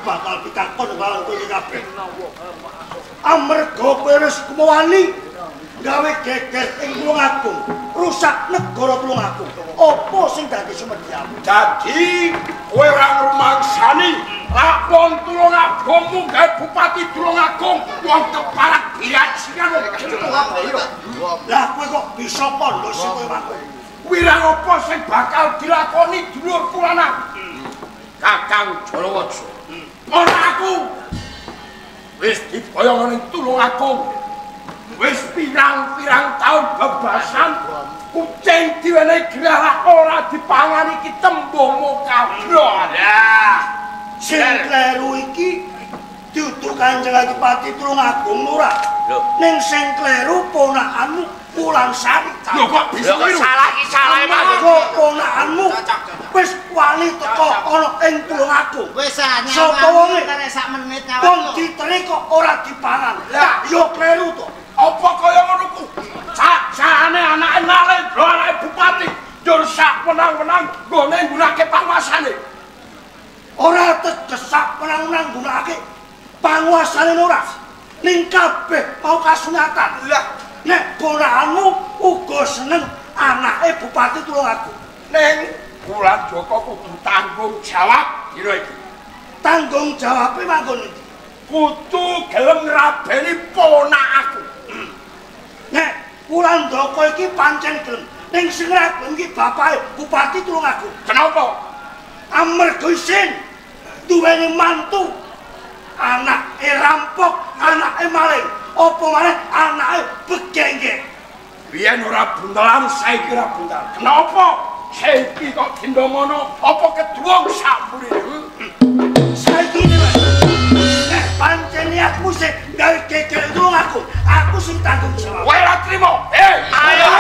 bakal pitakon karo kowe kabeh. Amarga kowe wis kumawani gawe geger ing Tulungagung, rusak negara Tulungagung. Apa sing dadi sumedyamu? Dadi kowe ora ngrumangsani lakon Tulungagungmu gawe Bupati Tulungagung wong keparak birajikan Lah kowe kok bisa kondo sing kowe wae? Wirang apa sing bakal dilakoni dulurku lanang? Kakang Jalawaja. Ora aku. Wis diboyong ning Tulungagung. Wis pirang-pirang taun bebasan kucing diwenehi gelar ora dipangani iki tembung kabro. Sing kleru iki dudu Kanjeng Adipati Tulungagung ora. Ning sing kleru ponakanmu Wulan Sari. Lho kok bisa kleru? Salah iki salah Mas. Ponakanmu wis wani teko ana ing Tulungagung. Wis anyar. Sapa wonge? Sak menit nyawang. Wong diteri kok ora dipangan. Lah yo kleru to. Apa kaya ngono ku? Sajane anake Nalendra, anake bupati, njur sak menang-menang nggone nggunakake panguasane. Ora tegesak menang-menang nggunakake panguasane ora. Ning kabeh mau kasunyatan. Lah nek ponakanmu uga seneng anake Bupati Tulungagung. Ning Wulan Joko kudu tanggung jawab dina iki. Tanggung jawabe manggon iki. Kudu gelem ngrabeni ponakku. Nek Wulan Joko iki pancen gelem. Ning sing ora gelem iki bapake Bupati Tulungagung. Kenapa? Amarga isin duweni mantu. Anake rampok, anake maling. Apa maneh anake begengge. Biyen ora buntelan, saiki ora buntel. Kenapa? Saiki kok gendho ngono? Apa keduwong sampurine? Saiki nek pancen niatmu sing gawe geger Tulungagung, aku sing tanggung jawab. Kowe ora trimo. Ayo.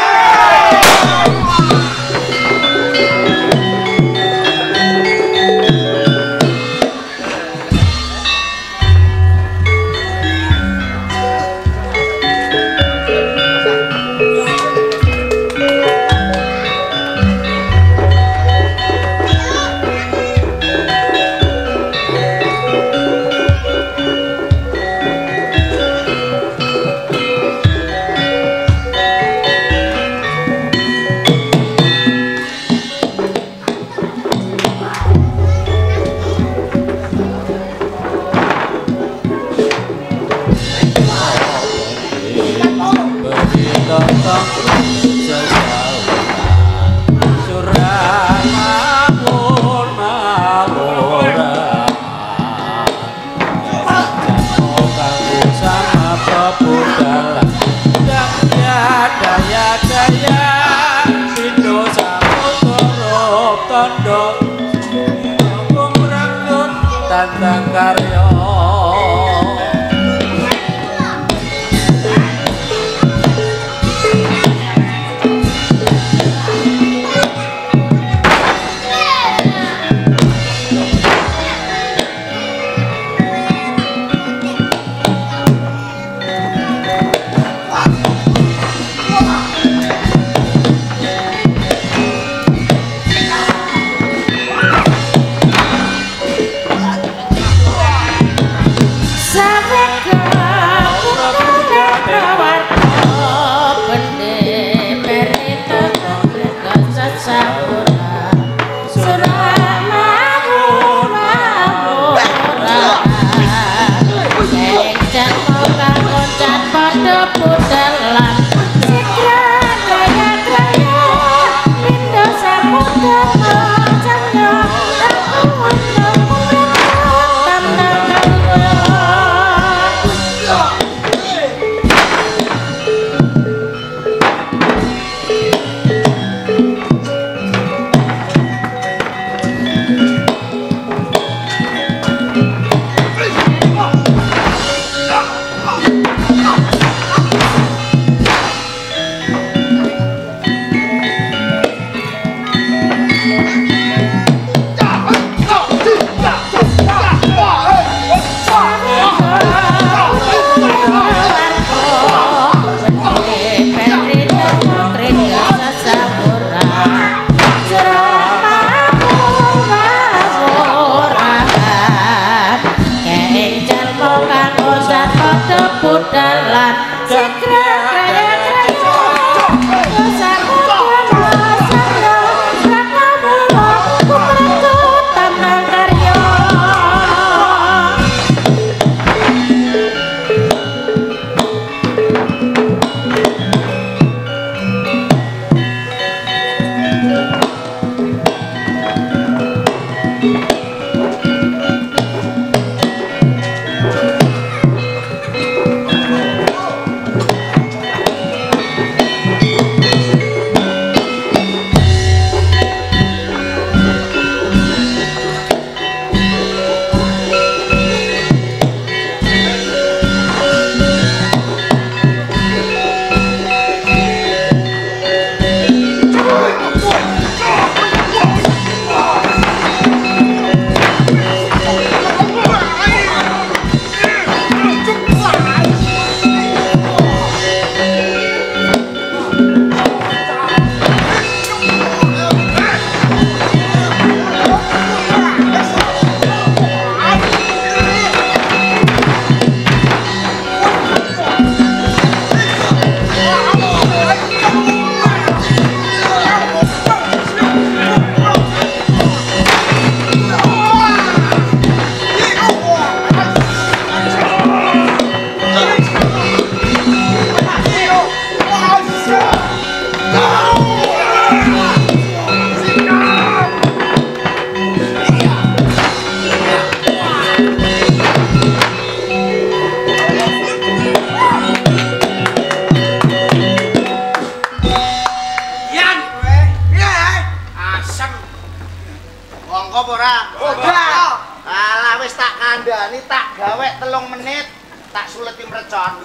kandhani tak gawe 3 menit tak suleti mrecon.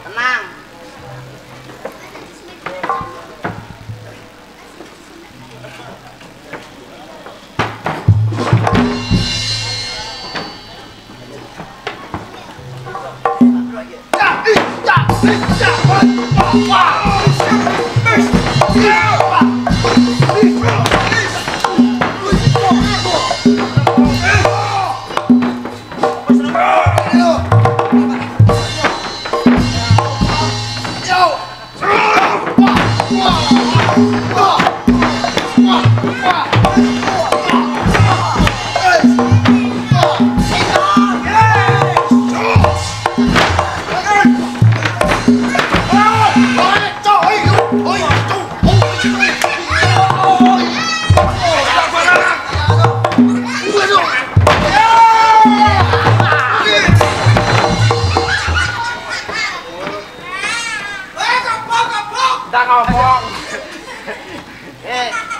Tenang.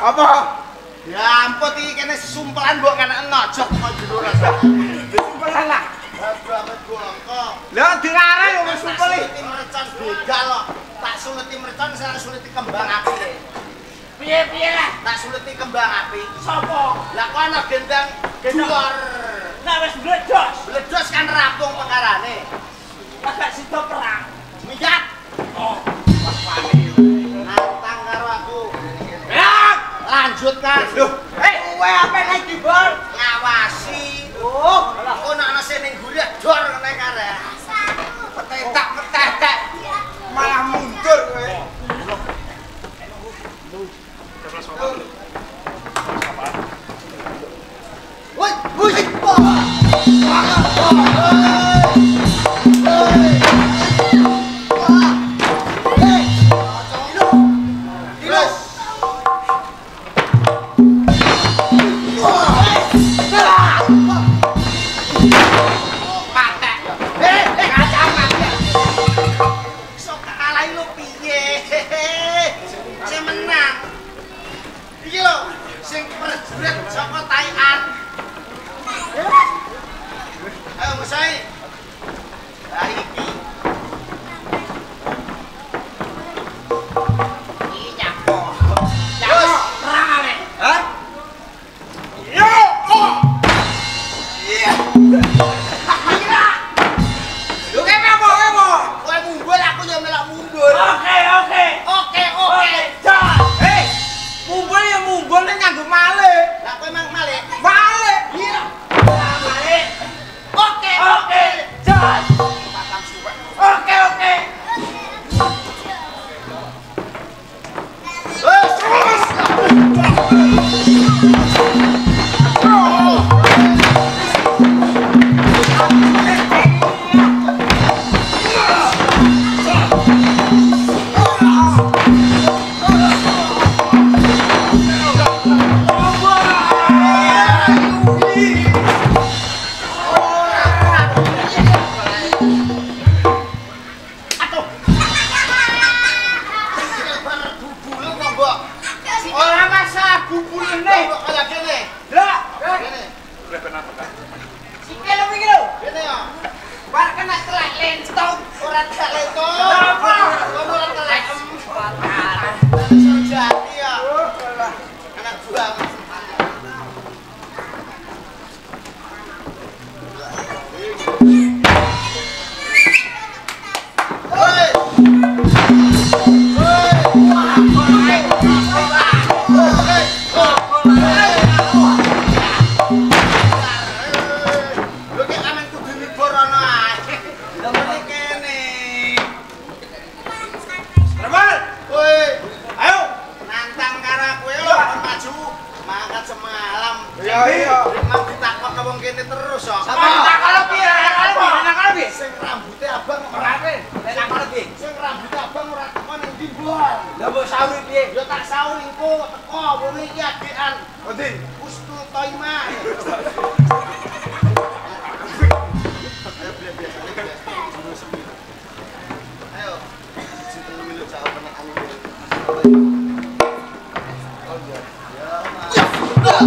Apa? Ya ampun iki kene sumpelan mbok kene ngojok kok jero rasa. Sumpelan lah. Banget kok. Lah dirare yo wis sumpeli. Mercon begal kok. Tak suleti mercon saya suleti kembang api. Piye-piye lah. Tak suleti kembang api. Sopo? Lah kok ana gendang duar. Nah wis bledos. Bledos kan rampung perkarane. Agak sida perang. Miyat. Oh, Pas wani. Nantang karo aku. Lanjut kan. Kowe ape nek dibor? Ngawasi. Oh, ono ana sing ning gurih dor ngene kare. Petetak malah mundur kowe. Woi, woi. Kumpulane kok kaya kene. Lah, Kene. Udah kenapa kan? sikil iki lho. Kene ya. Bar kena telek lentong. Ora gak leto. Apa? Kono ora telek. Parah. Jadi ya. Anak buah. Terus kok. Kalau piye? Kalau piye? Sing rambutnya abang Ora piye? Nek kalau piye? sing rambutnya abang ora teko ning ndi, Bos? Lah mbok sauri piye? Ya tak saur engko teko ngono iki adekan. Ngendi? Ustul Toima. Ayo. Situ milu jauh penek angin. Oh iya. Ya.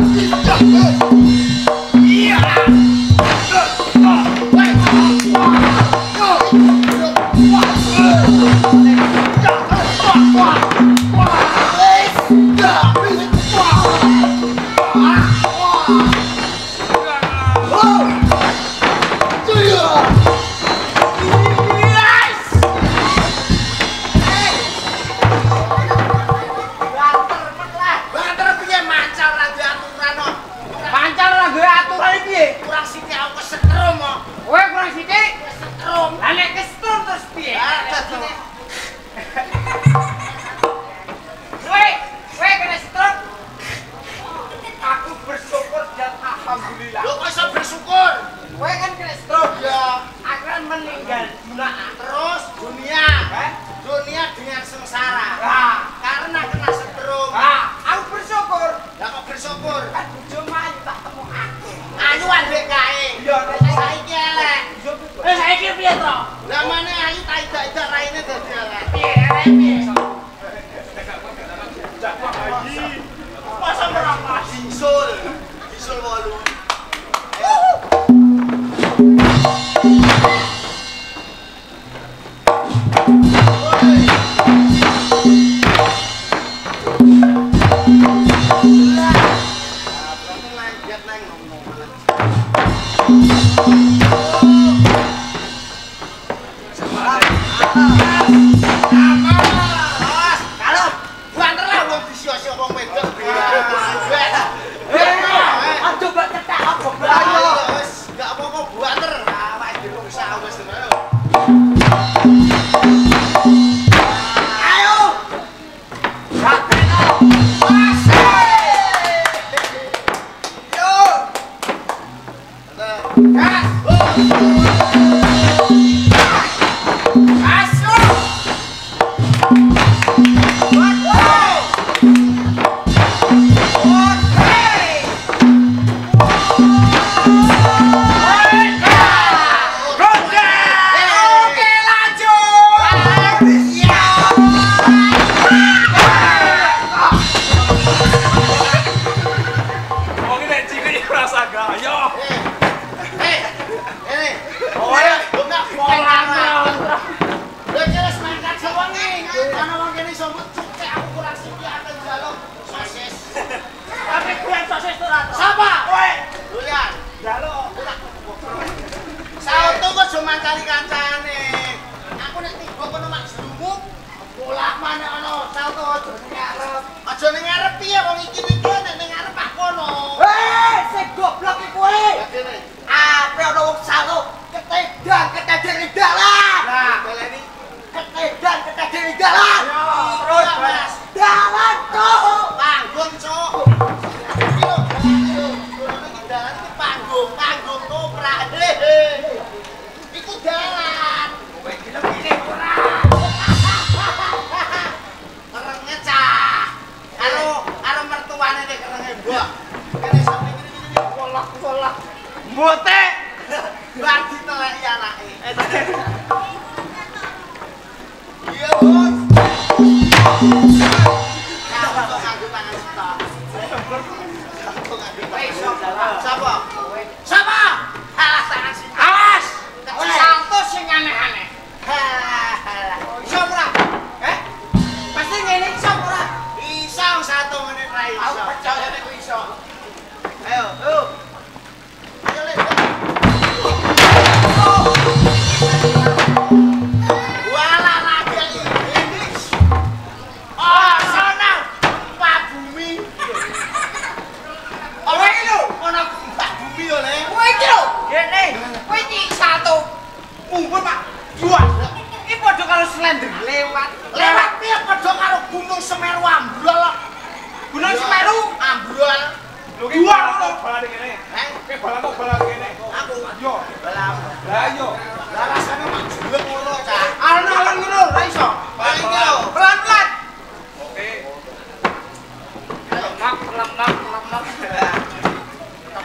Pancal ora duwe aturan piye? Kurang sithik aku kesetrum kok. Kowe kurang sithik. Kesetrum. Lah nek kesetrum terus piye? Kowe kena setrum. Aku bersyukur dan alhamdulillah. Lho kok iso bersyukur? Kowe kan kena setrum. Ya, Akan meninggal dunia. terus dunia. Dunia dengan sengsara. Lah, Karena kena setrum. aku bersyukur. Lah kok bersyukur? Kan bojo ayu tak temu aku. Ayuan dek kae. Iya, Saiki elek. Saiki piye to? Lah mane ayu tak idak-idak raine dadi elek. Piye? Masa berapa? Bisul. Bisul 8. Kalau banterlah wong disio-sio wong wedok. Aduh, mbak cetak apa? Ayo wis gak apa-apa banter. Awake dhewe wis wis ayo. Ayo. Yo. Wong iki nek cilik rasa gaya. Mancali kancane. Aku nek tiba kono mak jlumuk, bolak maneh ana salto aja ning ngarep. Aja ning ngarep piye wong iki nek ning ngarep pak kono. Sing goblok iki kowe. Ape ana wong salto ketedang ning dalan. Lah, baleni Ketedang ning dalan. terus Mas. Dalan tuh. Panggung, Cuk. Iki lho, dalan iki panggung koprak. Iku dalan. Kowe gelem iki ora. Kerenge cah. Karo mertuane nek kerenge mbok. Kene sampe ngene kolak-kolak. Mbote. Bar diteleki anake. Iya, Bos. Nganggo tangan sitok. Sapa? Sapa? Alas tangan sing. Awas. Salto sing aneh-aneh. Iso ora? Pasti ngene iso ora? Iso satu menit ra iso. Aku percaya nek kowe iso. Ayo, ayo. Ayo le. Wala lagi ini. Oh, sana. Gempa bumi. Oh, iki lho, ana gempa bumi yo le. Kowe iki lho, ngene. Kowe iki salto. Mumpun Pak. Jual. Iki padha karo Slender lewat. Lewat piye padha karo Gunung Semeru ambrol. Gunung Semeru ambrol. Lho ki bal balan kene. Ki balan kene. Aku Yo, balam. lah yo. Lah rasane mak jelek ngono, Cak. alon-alon ngono ra iso. Pelan-pelan. Oke. Lemak.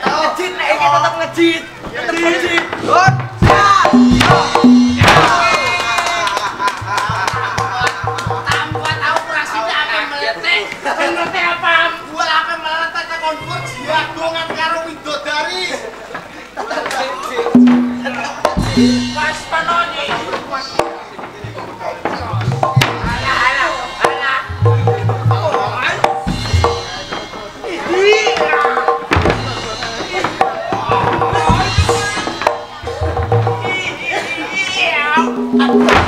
Ngejit nek iki tetep ngejit. Ngejit. Hot. Tambuhan tau operasinya akan meletek. Meletek apa? Gua akan meletek ke kondur jagongan karo widodari. Pas penonyi. Alah.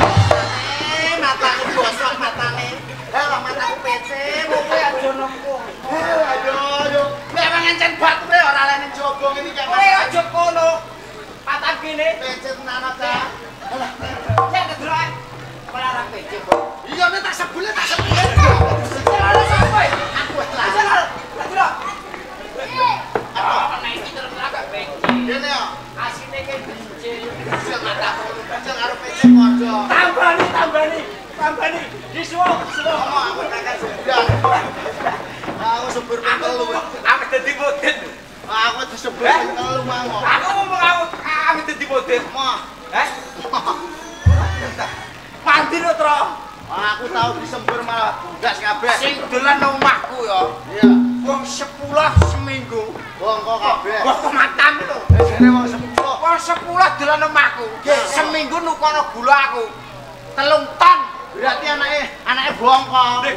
Mataku gosok matane. Lah mataku PC, kowe aja nengko. Aduh. Nek mangancen batu ora lene jobong iki kan. Kowe aja kono. Patah kene. PC tenan ta. Cek kedroke. Ora ra pece. Iya nek tak sebule. Ora sampe. Aku lah. Kedrok. Apa nek iki terus agak pece. Dene yo. Asine ke bincin. Bisa mataku kecil karo PC padha. Tambani. Disuwuk. Ngomong aku tak sedang. Aku sebur telu. Aku dadi model. Aku disebut telu mangko. Aku ngomong aku dadi model. Mah. Mandi lho, Tro. Aku tahu disembur malah gas kabeh. Sing dolan nang omahku ya. Iya. Wong 10 seminggu. Bongko kabeh. Wah, kematam lho. Jare wong 10. Wong 10 dolan nang omahku. Seminggu nukono gula aku. 3 ton. Berarti anake bongko.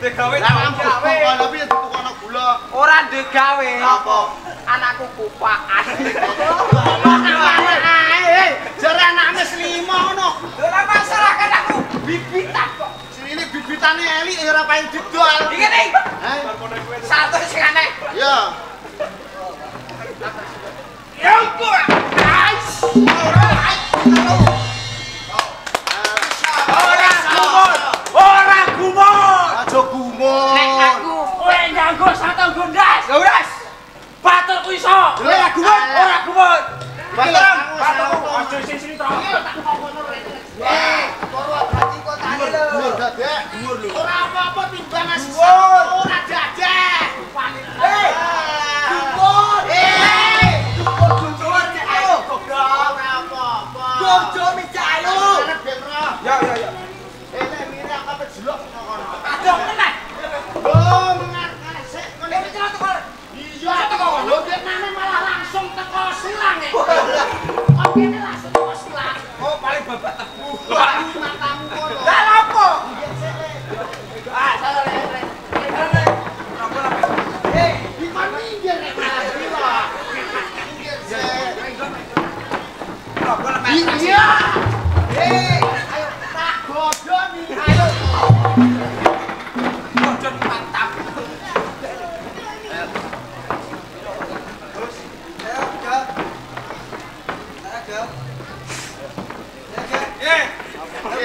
Degawe Lah bongko tapi ya ditukono gula. Ora ndek gawe. Apa? Anakku kupaan. Jare anakne slimo ngono. Ora masalah kan aku bibitan kok. Sini bibitane elik ya ora paling didol. Iki ning. Hah? Satu sing aneh. Ya. Ya kok. Ais. Ora gumun. Aja gumun. Nek aku kowe nyanggo satu gondas. Gondas. Baturku iso. Ora gumun, ora gumun. Baturku aja sing tro. Karo berarti kok tani lho. Dhuwur dadek, dhuwur lho. Ora apa-apa timbang as. Dhuwur. Ora dadek. Hei. Gumun. Dhuwur cek ayo. Ora apa-apa. Bojo micayu. Ya. Nek mirip apa jelok ngono. Aduh tenan. Oh, mengar sik ngene. Ini celah tukar. Iya teko lho Vietnam malah langsung teko silang e. Kok kene langsung teko silang. Oh, paling babak tebu. Matamu kono. Lah apa? Ah, salah le. Hei, di mana minggir nek malah piro? Minggir sik. Iya. Hei, ayo tak godhon iki. Ayo. Godhon mantap.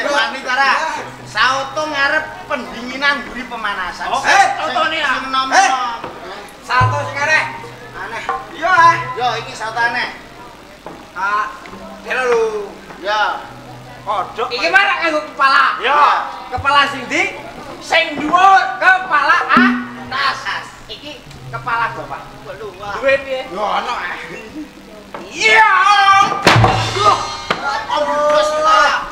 Wani Tara. Sauto ngarep pendinginan mburi pemanasan. Totone ya. Sing nom. Satu sing aneh. Aneh. Iya. Yo iki sauto aneh. Kira lu. Ya. Kodok. Iki marak nganggo kepala. Ya. Kepala sing ndi? Sing dhuwur, kepala atas. Iki kepala bapak. Waduh, wah. Duwe piye? Yo ono. Iya. Duh. Omnibus lah.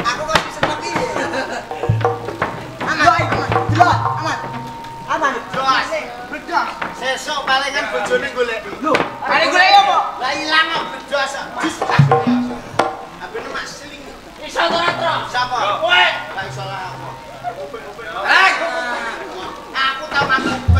Aku kok diseneng iki. Aman. Aman. Jos. Bedah. Sik Besok palingan bojone golek. Lho, paling golek apa? Lah ilang kok blas. Jus. Abene mak seling. Iso to ora, Tro? Sapa? Kowe. Lah iso lah apa? Hei, Aku tau mampu.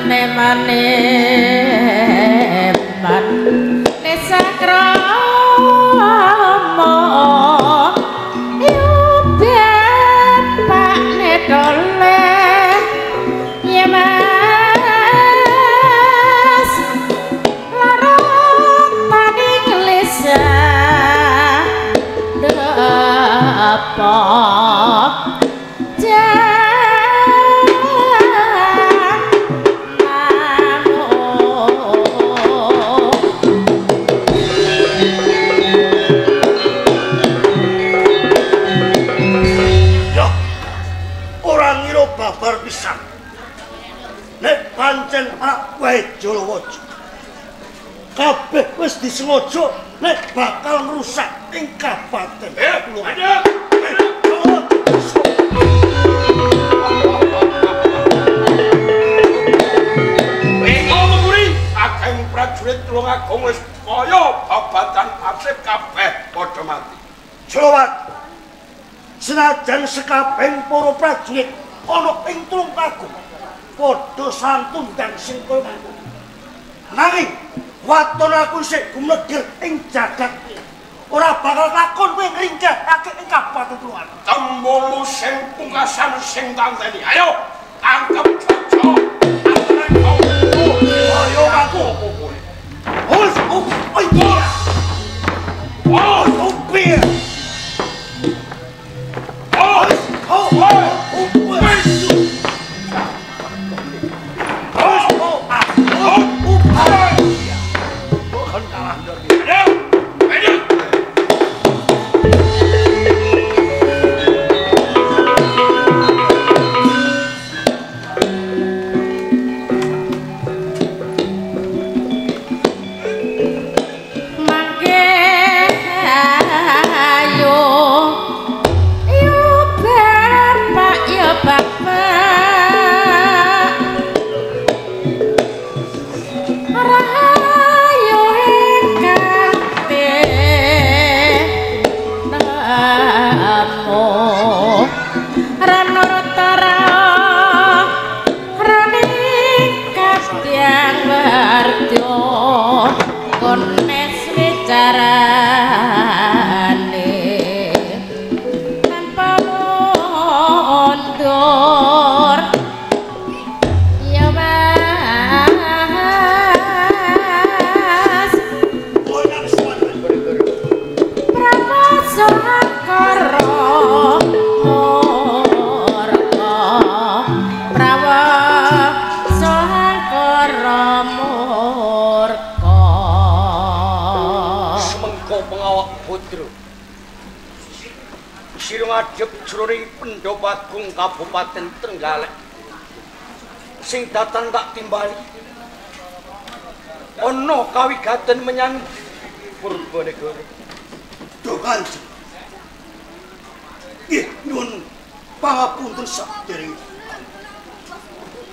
maneman nesakrama yubet pak nedole yemas larang paning lisa dapa babar pisan. Nek pancen anak wae Jalawaja. Kabeh wis disengaja nek bakal ngrusak ing kabupaten. Ageng prajurit Tulungagung wis kaya babatan asip kabeh padha mati. Jalawaja. Senajan sekabeh para prajurit ana ing Tulungagung padha santun dan sing kaya mangkono. Nanging waton aku sik gumlegir ing jagat ora bakal lakon kowe ngringkehake ing Kabupaten Tulungagung. Tembungmu sing pungkasan sing tanteni. Ayo tangkep Jojo. Ayo aku. Oh iya. Oh biar. Pendopagung Kabupaten Trenggalek sing datang tak timbali ana kawigaten menyang Purbanegara. Duh Kanjeng. Nggih nyuwun pangapunten sadèrèng.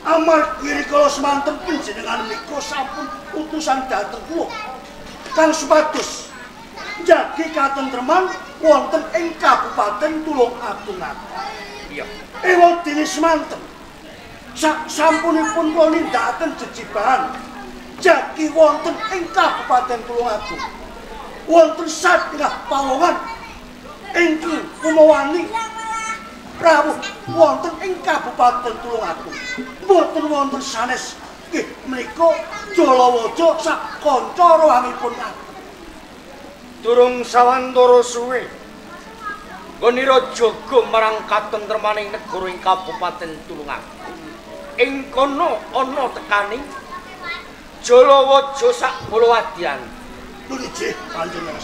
Amargi rikala semanten panjenengan menika sampun utusan dhateng kula kang supados njagi katentreman wonten ing Kabupaten Tulungagung. Iya. Ewa dene semanten. Sampunipun kula nindakaken jejibahan jagi wonten ing Kabupaten Tulungagung. Wonten satengah pawongan ingkang kumawani rawuh wonten ing Kabupaten Tulungagung. Mboten wonten sanes nggih menika Jalawaja sak kanca rawuhipun. Durung sawantara suwe ngonira jaga marang katentremaning negara ing Kabupaten Tulungagung. Ing kono ana tekaning Jalawaja sak Balawadyan. Nggih, panjenengan.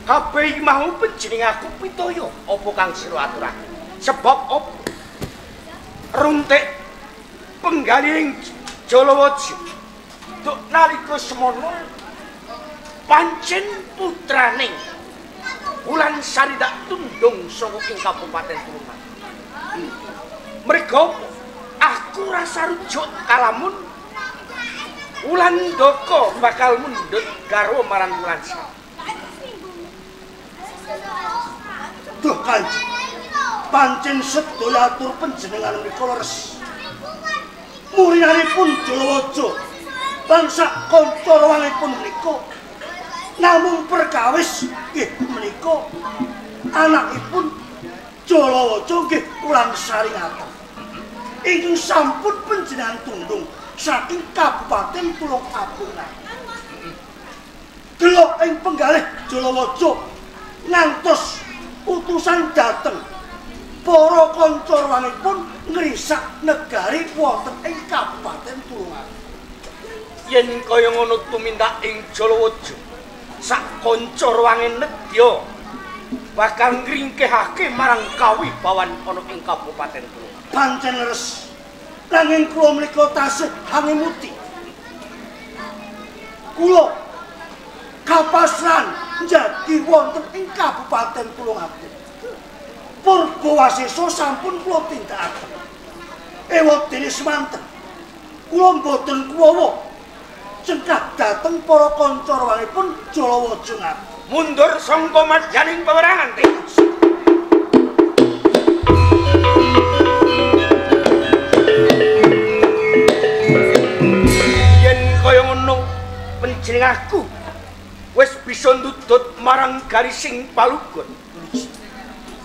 Kabeh iki mau panjenengan aku pitaya apa kang sira aturake? Sebab apa? Runtik penggaling Jalawaja. Tuk nalika semono pancen putraning Wulan Sari dak tundung saka ing Kabupaten Tulungagung. Merga aku rasa rujuk kalamun Wulan Doko bakal mundhut garwa marang Wulan Sari. Duh Kanjeng, pancen sedaya atur panjenengan menika leres. muringanipun Jalawaja lan sak kanca rawangipun menika namung perkawis nggih menika anakipun Jalawaja nggih Wulangsari ngaten ingkang sampun panjenengan tundung saking Kabupaten Tulungagung. Delok ing penggalih Jalawaja ngantos utusan dhateng para kanca rawangipun ngrisak negari wonten ing Kabupaten Tulungagung. Yen kaya ngono tumindak ing Jalawaja, sak kanca rawange nedya bakal ngringkehake marang kawibawan ana ing Kabupaten Tulungagung. Pancen leres. Nanging kula menika tasih hangemuti. Kula kapasran njagi wonten ing Kabupaten Tulungagung. Purbawasesa sampun kula tindakaken. Ewadene semanten. Kula mboten kuwawa cengkah dhateng para kanca rawangipun Jalawaja ngaten. Mundur sangka madyaning peperangan. Yen kaya ngono panjenenganku wis bisa ndudut marang garising palugon.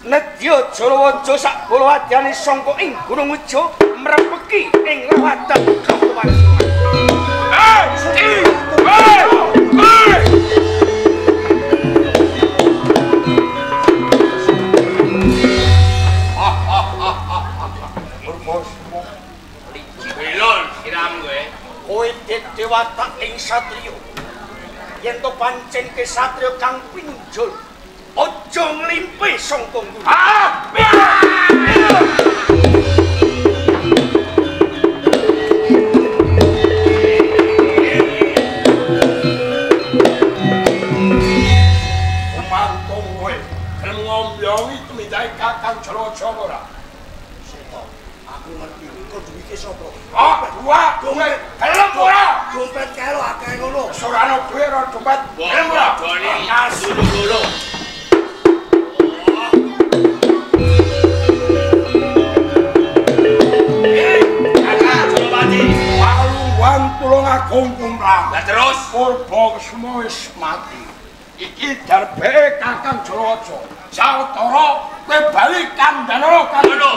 Nedya Jalawaja sak bola wadyane sangka ing Gunung Ujo mrepeki ing lewatan Kabupaten kowe dewata ing satriya yen to pancen kesatriya kang pinjul aja nglimpe sangka nggon. Umantong kowe gelem ngomyongi tumindake Kakang Jalawaja ora? Aku ngerti kok duwike sapa. Dua dompet gelem ora? Dompet karo akeh ngono. Ora ana duwe ora dompet. Gelem ora? Dulu. Tulungagung kumrang. Lah terus Purbakesma wis mati. Iki darbe Kakang Jalawaja. Sawetara kowe bali kandhana karo.